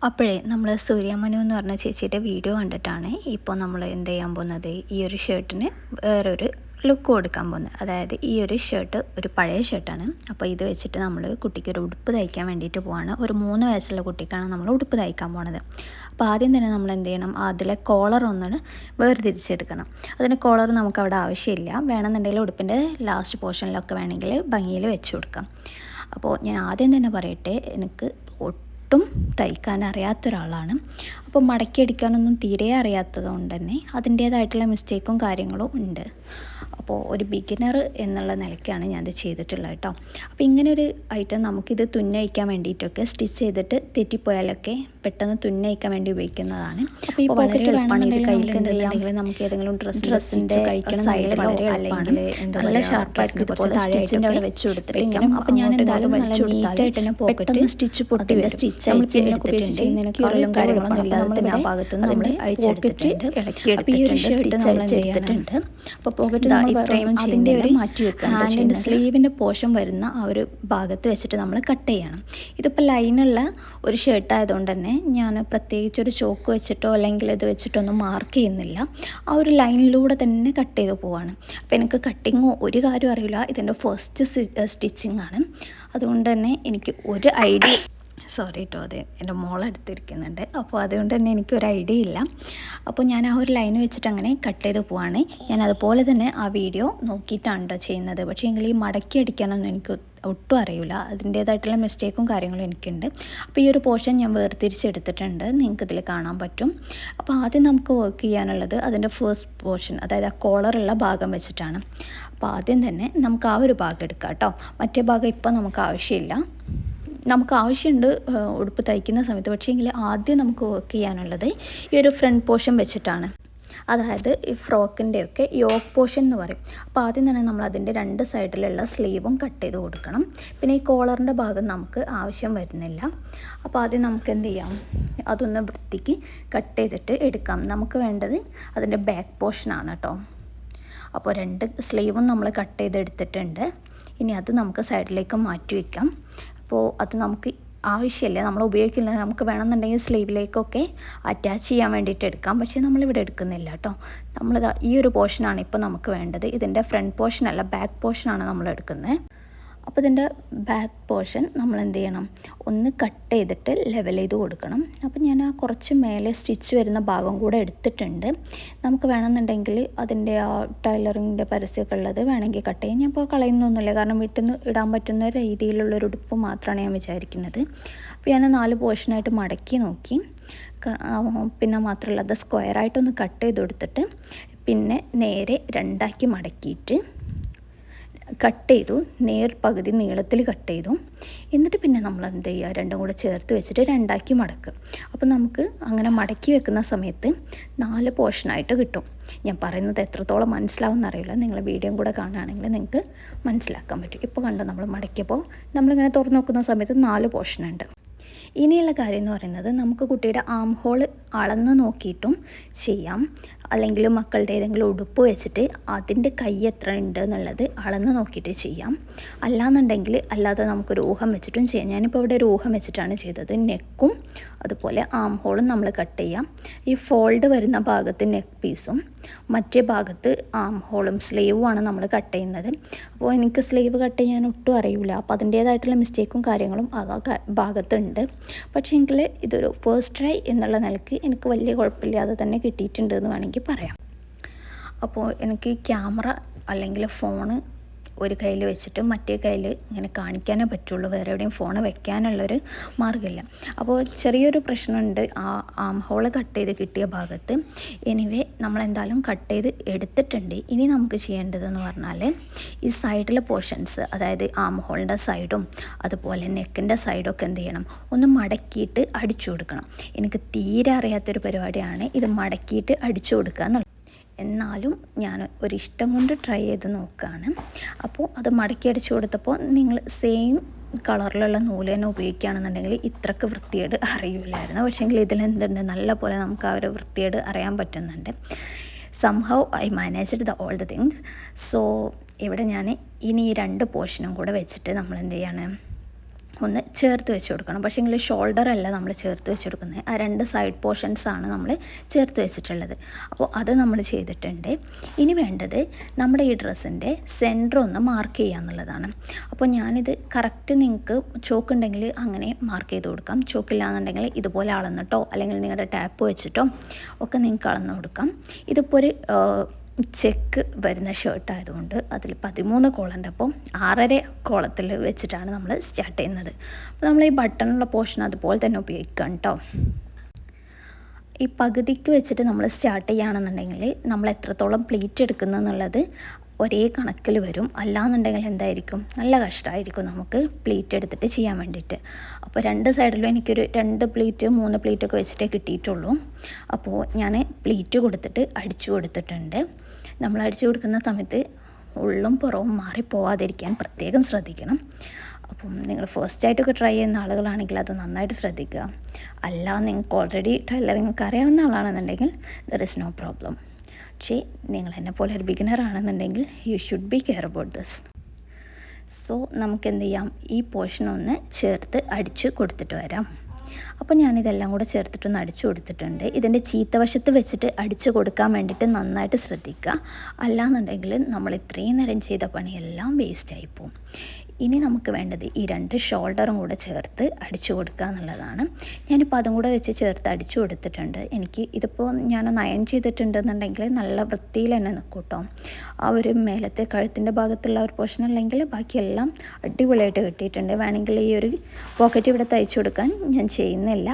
അപ്പോഴേ നമ്മൾ സൂര്യമനു എന്ന് പറഞ്ഞ ചേച്ചിയുടെ വീഡിയോ കണ്ടിട്ടാണ് ഇപ്പോൾ നമ്മൾ എന്ത് ചെയ്യാൻ പോകുന്നത്, ഈ ഒരു ഷർട്ടിന് വേറൊരു ലുക്ക് കൊടുക്കാൻ പോകുന്നത്. അതായത് ഈ ഒരു ഷർട്ട് ഒരു പഴയ ഷർട്ടാണ്. അപ്പോൾ ഇത് വെച്ചിട്ട് നമ്മൾ കുട്ടിക്കൊരു ഉടുപ്പ് തയ്ക്കാൻ വേണ്ടിയിട്ട് പോവാണ്. ഒരു 3 വയസ്സുള്ള കുട്ടിക്കാണ് നമ്മൾ ഉടുപ്പ് തയ്ക്കാൻ പോണത്. അപ്പോൾ ആദ്യം തന്നെ നമ്മൾ എന്ത് ചെയ്യണം, അതിലെ കോളർ ഒന്ന് വേർതിരിച്ചെടുക്കണം. അതിന് കോളർ നമുക്ക് അവിടെ ആവശ്യമില്ല, വേണമെന്നുണ്ടെങ്കിൽ ഉടുപ്പിൻ്റെ ലാസ്റ്റ് പോർഷനിലൊക്കെ വേണമെങ്കിൽ ഭംഗിയിൽ വെച്ച് കൊടുക്കാം. അപ്പോൾ ഞാൻ ആദ്യം തന്നെ പറയട്ടെ, എനിക്ക് ഒട്ടും തയ്ക്കാൻ അറിയാത്ത ഒരാളാണ്. അപ്പോൾ മടക്കിയടിക്കാനൊന്നും തീരെ അറിയാത്തത് കൊണ്ട് തന്നെ അതിൻ്റേതായിട്ടുള്ള മിസ്റ്റേക്കും കാര്യങ്ങളും ഉണ്ട്. അപ്പോൾ ഒരു ബിഗിനർ എന്നുള്ള നിലയ്ക്കാണ് ഞാനത് ചെയ്തിട്ടുള്ളത് കേട്ടോ. അപ്പോൾ ഇങ്ങനൊരു ഐറ്റം നമുക്കിത് തുന്നയിക്കാൻ വേണ്ടിയിട്ടൊക്കെ സ്റ്റിച്ച് ചെയ്തിട്ട് തെറ്റിപ്പോയാലൊക്കെ പെട്ടെന്ന് തുന്നയിക്കാൻ വേണ്ടി ഉപയോഗിക്കുന്നതാണ്. അപ്പോൾ ഈ പോക്കറ്റ് വേണമെങ്കിൽ ഇത് കയ്യിലുണ്ടെങ്കിൽ നമുക്ക് ഏതെങ്കിലും ഡ്രസ്സിൻ്റെ കഴിക്കണം സൈഡ് വളരെ അല്ലെങ്കിൽ നല്ല ഷാർപ്പായിട്ട് ഇതുപോലെ സ്റ്റിച്ചിൻ്റെ അവിടെ വെച്ച് കൊടുത്തിട്ട് വയ്ക്കാം. അപ്പോൾ ഞാൻ എന്തായാലും നല്ല നീറ്റായിട്ട് തന്നെ പോക്കറ്റ് സ്റ്റിച്ച് പൊട്ടി വരും. സ്റ്റിച്ച് അയച്ചിട്ടുണ്ടെങ്കിലും കാര്യങ്ങളൊന്നും ഇല്ലാതെ തന്നെ ആ ഭാഗത്ത് നിന്ന് നമ്മൾ അഴിച്ചെടുത്തിട്ടുണ്ട്, ഇളക്കി എടുത്തിട്ടുണ്ട്. അപ്പോൾ പോക്കറ്റ് അതിൻ്റെ ഒരു മാറ്റി വെക്കാം. ഹാൻഡിൻ്റെ സ്ലീവിൻ്റെ പോർഷൻ വരുന്ന ആ ഒരു ഭാഗത്ത് വെച്ചിട്ട് നമ്മൾ കട്ട് ചെയ്യണം. ഇതിപ്പോൾ ലൈനുള്ള ഒരു ഷർട്ട് ആയതുകൊണ്ട് തന്നെ ഞാൻ പ്രത്യേകിച്ചൊരു ചോക്ക് വെച്ചിട്ടോ അല്ലെങ്കിൽ ഇത് വെച്ചിട്ടോ ഒന്നും മാർക്ക് ചെയ്യുന്നില്ല. ആ ഒരു ലൈനിലൂടെ തന്നെ കട്ട് ചെയ്ത് പോവാണ്. അപ്പോൾ എനിക്ക് കട്ടിങ്ങോ ഒരു കാര്യം അറിയില്ല, ഇതിൻ്റെ ഫസ്റ്റ് സ്റ്റിച്ചിങ് ആണ്. അതുകൊണ്ട് തന്നെ എനിക്ക് ഒരു ഐഡിയ സോറി കേട്ടോ, അത് എൻ്റെ മോളെടുത്തിരിക്കുന്നുണ്ട്. അപ്പോൾ അതുകൊണ്ട് തന്നെ എനിക്കൊരു ഐഡിയ ഇല്ല. അപ്പോൾ ഞാൻ ആ ഒരു ലൈൻ വെച്ചിട്ട് അങ്ങനെ കട്ട് ചെയ്ത് പോവാണ്. ഞാൻ അതുപോലെ തന്നെ ആ വീഡിയോ നോക്കിയിട്ടാണ് കേട്ടോ ചെയ്യുന്നത്. പക്ഷേ എങ്കിൽ ഈ മടക്കി അടിക്കാനൊന്നും എനിക്ക് ഒട്ടും അറിയില്ല, അതിൻ്റേതായിട്ടുള്ള മിസ്റ്റേക്കും കാര്യങ്ങളും എനിക്കുണ്ട്. അപ്പോൾ ഈ ഒരു പോർഷൻ ഞാൻ വേർതിരിച്ചെടുത്തിട്ടുണ്ട്, നിങ്ങൾക്കിതിൽ കാണാൻ പറ്റും. അപ്പോൾ ആദ്യം നമുക്ക് വർക്ക് ചെയ്യാനുള്ളത് അതിൻ്റെ ഫസ്റ്റ് പോർഷൻ, അതായത് ആ കോളറുള്ള ഭാഗം വെച്ചിട്ടാണ്. അപ്പോൾ ആദ്യം തന്നെ നമുക്ക് ആ ഒരു ഭാഗം എടുക്കാം കേട്ടോ. മറ്റേ ഭാഗം ഇപ്പോൾ നമുക്ക് ആവശ്യമില്ല, നമുക്ക് ആവശ്യമുണ്ട് ഉടുപ്പ് തയ്ക്കുന്ന സമയത്ത്. പക്ഷേ എങ്കിൽ ആദ്യം നമുക്ക് വർക്ക് ചെയ്യാനുള്ളത് ഈ ഒരു ഫ്രണ്ട് പോർഷൻ വെച്ചിട്ടാണ്. അതായത് ഈ ഫ്രോക്കിൻ്റെയൊക്കെ യോക്ക് പോർഷൻ എന്ന് പറയും. അപ്പോൾ ആദ്യം തന്നെ നമ്മൾ അതിൻ്റെ 2 സൈഡിലുള്ള സ്ലീവും കട്ട് ചെയ്ത് കൊടുക്കണം. പിന്നെ ഈ കോളറിൻ്റെ ഭാഗം നമുക്ക് ആവശ്യം വരുന്നില്ല. അപ്പോൾ ആദ്യം നമുക്ക് എന്ത് ചെയ്യാം, അതൊന്ന് വൃത്തിക്ക് കട്ട് ചെയ്തിട്ട് എടുക്കാം. നമുക്ക് വേണ്ടത് അതിൻ്റെ ബാക്ക് പോർഷനാണ് കേട്ടോ. അപ്പോൾ 2 സ്ലീവും നമ്മൾ കട്ട് ചെയ്തെടുത്തിട്ടുണ്ട്. ഇനി അത് നമുക്ക് സൈഡിലേക്ക് മാറ്റി വയ്ക്കാം. അപ്പോൾ അത് നമുക്ക് ആവശ്യമില്ല, നമ്മൾ ഉപയോഗിക്കില്ല. നമുക്ക് വേണമെന്നുണ്ടെങ്കിൽ സ്ലീവിലേക്കൊക്കെ അറ്റാച്ച് ചെയ്യാൻ വേണ്ടിയിട്ട് എടുക്കാം. പക്ഷേ നമ്മളിവിടെ എടുക്കുന്നില്ല കേട്ടോ. നമ്മളിതാ ഈ ഒരു പോർഷനാണ് ഇപ്പോൾ നമുക്ക് വേണ്ടത്. ഇതിൻ്റെ ഫ്രണ്ട് പോർഷനല്ല, ബാക്ക് പോർഷനാണ് നമ്മൾ എടുക്കുന്നത്. അപ്പോൾ ഇതിൻ്റെ ബാക്ക് പോർഷൻ നമ്മൾ എന്ത് ചെയ്യണം, ഒന്ന് കട്ട് ചെയ്തിട്ട് ലെവൽ ചെയ്ത് കൊടുക്കണം. അപ്പോൾ ഞാൻ ആ കുറച്ച് മേലെ സ്റ്റിച്ച് വരുന്ന ഭാഗം കൂടെ എടുത്തിട്ടുണ്ട്. നമുക്ക് വേണമെന്നുണ്ടെങ്കിൽ അതിൻ്റെ ആ ടൈലറിങ്ങിൻ്റെ പരസ്യമൊക്കെ ഉള്ളത് വേണമെങ്കിൽ കട്ട് ചെയ്യാം. ഞാൻ ഇപ്പോൾ കളയുന്നൊന്നുമില്ല, കാരണം വീട്ടിൽ നിന്ന് ഇടാൻ പറ്റുന്ന രീതിയിലുള്ളൊരു ഉടുപ്പ് മാത്രമാണ് ഞാൻ വിചാരിക്കുന്നത്. അപ്പോൾ ഞാൻ 4 പോർഷനായിട്ട് മടക്കി നോക്കി. പിന്നെ മാത്രമല്ല അത് സ്ക്വയറായിട്ടൊന്ന് കട്ട് ചെയ്ത് കൊടുത്തിട്ട് പിന്നെ നേരെ 2ആക്കി മടക്കിയിട്ട് കട്ട് ചെയ്തു, പകുതി നീളത്തിൽ കട്ട് ചെയ്തു. എന്നിട്ട് പിന്നെ നമ്മൾ എന്ത് ചെയ്യുക, രണ്ടും കൂടെ ചേർത്ത് വെച്ചിട്ട് 2ആക്കി മടക്കുക. അപ്പോൾ നമുക്ക് അങ്ങനെ മടക്കി വെക്കുന്ന സമയത്ത് 4 പോർഷനായിട്ട് കിട്ടും. ഞാൻ പറയുന്നത് എത്രത്തോളം മനസ്സിലാവുമെന്ന് അറിയില്ല, നിങ്ങൾ വീഡിയോ കൂടെ കാണുകയാണെങ്കിൽ നിങ്ങൾക്ക് മനസ്സിലാക്കാൻ പറ്റും. ഇപ്പോൾ കണ്ടോ, നമ്മൾ മടക്കിയപ്പോൾ നമ്മളിങ്ങനെ തുറന്ന് നോക്കുന്ന സമയത്ത് 4 പോർഷനുണ്ട്. ഇനിയുള്ള കാര്യം എന്ന് പറയുന്നത്, നമുക്ക് കുട്ടിയുടെ ആം ഹോൾ അളന്ന് നോക്കിയിട്ടും ചെയ്യാം. അല്ലെങ്കിൽ മക്കളുടെ ഏതെങ്കിലും ഉടുപ്പ് വെച്ചിട്ട് അതിൻ്റെ കൈ എത്ര ഉണ്ട് എന്നുള്ളത് അളന്ന് നോക്കിയിട്ട് ചെയ്യാം. അല്ലാതെ നമുക്കൊരു ഊഹം വെച്ചിട്ടും ചെയ്യാം. ഞാനിപ്പോൾ ഇവിടെ ഒരു ഊഹം വെച്ചിട്ടാണ് ചെയ്തത്. നെക്കും അതുപോലെ ആം ഹോളും നമ്മൾ കട്ട് ചെയ്യാം. ഈ ഫോൾഡ് വരുന്ന ഭാഗത്ത് നെക്ക് പീസും മറ്റേ ഭാഗത്ത് ആം ഹോളും സ്ലീവുമാണ് നമ്മൾ കട്ട് ചെയ്യുന്നത്. അപ്പോൾ എനിക്ക് സ്ലീവ് കട്ട് ചെയ്യാൻ ഒട്ടും അറിയില്ല, അപ്പോൾ അതിൻ്റേതായിട്ടുള്ള മിസ്റ്റേക്കും കാര്യങ്ങളും ആ ഭാഗത്തുണ്ട്. പക്ഷേ എങ്കിൽ ഇതൊരു ഫസ്റ്റ് ട്രൈ എന്നുള്ള നിലയ്ക്ക് എനിക്ക് വലിയ കുഴപ്പമില്ലാതെ തന്നെ കിട്ടിയിട്ടുണ്ട് എന്ന് വേണമെങ്കിൽ പറയാം. അപ്പോൾ എനിക്ക് ക്യാമറ അല്ലെങ്കിൽ ഫോണ് ഒരു കയ്യിൽ വെച്ചിട്ട് മറ്റേ കയ്യിൽ ഇങ്ങനെ കാണിക്കാനേ പറ്റുള്ളൂ, വേറെ എവിടെയും ഫോൺ വെക്കാനുള്ളൊരു മാർഗ്ഗമില്ല. അപ്പോൾ ചെറിയൊരു പ്രശ്നമുണ്ട് ആ ആം ഹോൾ കട്ട് ചെയ്ത് കിട്ടിയ ഭാഗത്ത്. എനിവേ നമ്മളെന്തായാലും കട്ട് ചെയ്ത് എടുത്തിട്ടുണ്ട്. ഇനി നമുക്ക് ചെയ്യേണ്ടതെന്ന് പറഞ്ഞാൽ ഈ സൈഡിലെ പോർഷൻസ്, അതായത് ആം ഹോളിൻ്റെ സൈഡും അതുപോലെ നെക്കിൻ്റെ സൈഡൊക്കെ എന്ത് ചെയ്യണം, ഒന്ന് മടക്കിയിട്ട് അടിച്ചു കൊടുക്കണം. എനിക്ക് തീരെ അറിയാത്തൊരു പരിപാടിയാണ് ഇത് മടക്കിയിട്ട് അടിച്ചു കൊടുക്കുക എന്നുള്ളത്. എന്നാലും ഞാൻ ഒരിഷ്ടം കൊണ്ട് ട്രൈ ചെയ്ത് നോക്കുകയാണ്. അപ്പോൾ അത് മടക്കി അടിച്ചു കൊടുത്തപ്പോൾ നിങ്ങൾ സെയിം കളറിലുള്ള നൂല് തന്നെ ഉപയോഗിക്കുകയാണെന്നുണ്ടെങ്കിൽ ഇത്രക്ക് വൃത്തിയേട് അറിയില്ലായിരുന്നു. പക്ഷേങ്കിൽ ഇതിലെന്തുണ്ട്, നല്ല പോലെ നമുക്ക് ആ ഒരു വൃത്തിയേട് അറിയാൻ പറ്റുന്നുണ്ട്. Somehow I managed all the things. So ഇവിടെ ഞാൻ ഇനി ഈ 2 പോർഷനും കൂടെ വെച്ചിട്ട് നമ്മൾ എന്ത് ചെയ്യാണ്, ഒന്ന് ചേർത്ത് വെച്ച് കൊടുക്കണം. പക്ഷേ എങ്കിൽ ഷോൾഡറല്ല നമ്മൾ ചേർത്ത് വെച്ച് കൊടുക്കുന്നത്, ആ 2 സൈഡ് പോർഷൻസാണ് നമ്മൾ ചേർത്ത് വെച്ചിട്ടുള്ളത്. അപ്പോൾ അത് നമ്മൾ ചെയ്തിട്ടുണ്ട്. ഇനി വേണ്ടത് നമ്മുടെ ഈ ഡ്രസ്സിൻ്റെ സെൻറ്റർ ഒന്ന് മാർക്ക് ചെയ്യുക എന്നുള്ളതാണ്. അപ്പോൾ ഞാനിത് കറക്റ്റ് നിങ്ങൾക്ക് ചോക്കുണ്ടെങ്കിൽ അങ്ങനെ മാർക്ക് ചെയ്ത് കൊടുക്കാം. ചോക്കില്ല എന്നുണ്ടെങ്കിൽ ഇതുപോലെ അളന്നിട്ടോ അല്ലെങ്കിൽ നിങ്ങളുടെ ടാപ്പ് വെച്ചിട്ടോ ഒക്കെ നിങ്ങൾക്ക് അളന്ന് കൊടുക്കാം. ഇതിപ്പോൾ ഒരു ചെക്ക് വരുന്ന ഷർട്ടായതുകൊണ്ട് അതിൽ 13 കോളുണ്ട്. അപ്പോൾ 6.5 കോളത്തിൽ വെച്ചിട്ടാണ് നമ്മൾ സ്റ്റാർട്ട് ചെയ്യുന്നത്. അപ്പോൾ നമ്മൾ ഈ ബട്ടണുള്ള പോർഷൻ അതുപോലെ തന്നെ ഉപയോഗിക്കാം കേട്ടോ. ഈ പകുതിക്ക് വെച്ചിട്ട് നമ്മൾ സ്റ്റാർട്ട് ചെയ്യുകയാണെന്നുണ്ടെങ്കിൽ നമ്മൾ എത്രത്തോളം പ്ലീറ്റ് എടുക്കുന്നതെന്നുള്ളത് ഒരേ കണക്കിൽ വരും. അല്ലാന്നുണ്ടെങ്കിൽ എന്തായിരിക്കും, നല്ല കഷ്ടമായിരിക്കും നമുക്ക് പ്ലീറ്റ് എടുത്തിട്ട് ചെയ്യാൻ വേണ്ടിയിട്ട്. അപ്പോൾ 2 സൈഡിലും എനിക്കൊരു 2 പ്ലീറ്റ് 3 പ്ലീറ്റൊക്കെ വെച്ചിട്ടേ കിട്ടിയിട്ടുള്ളൂ. അപ്പോൾ ഞാൻ പ്ലീറ്റ് കൊടുത്തിട്ട് അടിച്ചു കൊടുത്തിട്ടുണ്ട്. നമ്മൾ അടിച്ചു കൊടുക്കുന്ന സമയത്ത് ഉള്ളും പുറവും മാറിപ്പോവാതിരിക്കാൻ പ്രത്യേകം ശ്രദ്ധിക്കണം. അപ്പം നിങ്ങൾ ഫസ്റ്റായിട്ടൊക്കെ ട്രൈ ചെയ്യുന്ന ആളുകളാണെങ്കിൽ അത് നന്നായിട്ട് ശ്രദ്ധിക്കുക. അല്ല നിങ്ങൾക്ക് ഓൾറെഡി ടൈലറിംഗ് ഒക്കെ അറിയാവുന്ന ആളാണെന്നുണ്ടെങ്കിൽ ദർ ഇസ് നോ പ്രോബ്ലം. പക്ഷേ നിങ്ങൾ എന്നെ പോലെ ഒരു ബിഗിനർ ആണെന്നുണ്ടെങ്കിൽ you should be care about this. So നമുക്ക് എന്ത് ചെയ്യാം, ഈ പോർഷൻ ഒന്ന് ചേർത്ത് അടിച്ച് കൊടുത്തിട്ട് വരാം. അപ്പോൾ ഞാനിതെല്ലാം കൂടെ ചേർത്തിട്ടൊന്ന് അടിച്ചു കൊടുത്തിട്ടുണ്ട്. ഇതിൻ്റെ ചീത്തവശത്ത് വെച്ചിട്ട് അടിച്ചു കൊടുക്കാൻ വേണ്ടിയിട്ട് നന്നായിട്ട് ശ്രദ്ധിക്കുക. അല്ലാന്നുണ്ടെങ്കിൽ നമ്മൾ ഇത്രയും നേരം ചെയ്ത പണിയെല്ലാം വേസ്റ്റായി പോകും. ഇനി നമുക്ക് വേണ്ടത് ഈ 2 ഷോൾഡറും കൂടെ ചേർത്ത് അടിച്ചു കൊടുക്കുക എന്നുള്ളതാണ്. ഞാനിപ്പോൾ അതും കൂടെ വെച്ച് ചേർത്ത് അടിച്ചു കൊടുത്തിട്ടുണ്ട്. എനിക്ക് ഇതിപ്പോൾ ഞാനൊന്ന് അയൺ ചെയ്തിട്ടുണ്ടെന്നുണ്ടെങ്കിൽ നല്ല വൃത്തിയിൽ തന്നെ നിൽക്കും കേട്ടോ. ആ ഒരു മേലത്തെ കഴുത്തിൻ്റെ ഭാഗത്തുള്ള ഒരു പോർഷൻ അല്ലെങ്കിൽ ബാക്കിയെല്ലാം അടിപൊളിയായിട്ട് കിട്ടിയിട്ടുണ്ട്. വേണമെങ്കിൽ ഈ ഒരു പോക്കറ്റ് ഇവിടെ തയ്ച്ചു കൊടുക്കാൻ ഞാൻ ചെയ്യുന്നില്ല.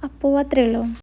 അപ്പോൾ അത്രയേ ഉള്ളൂ.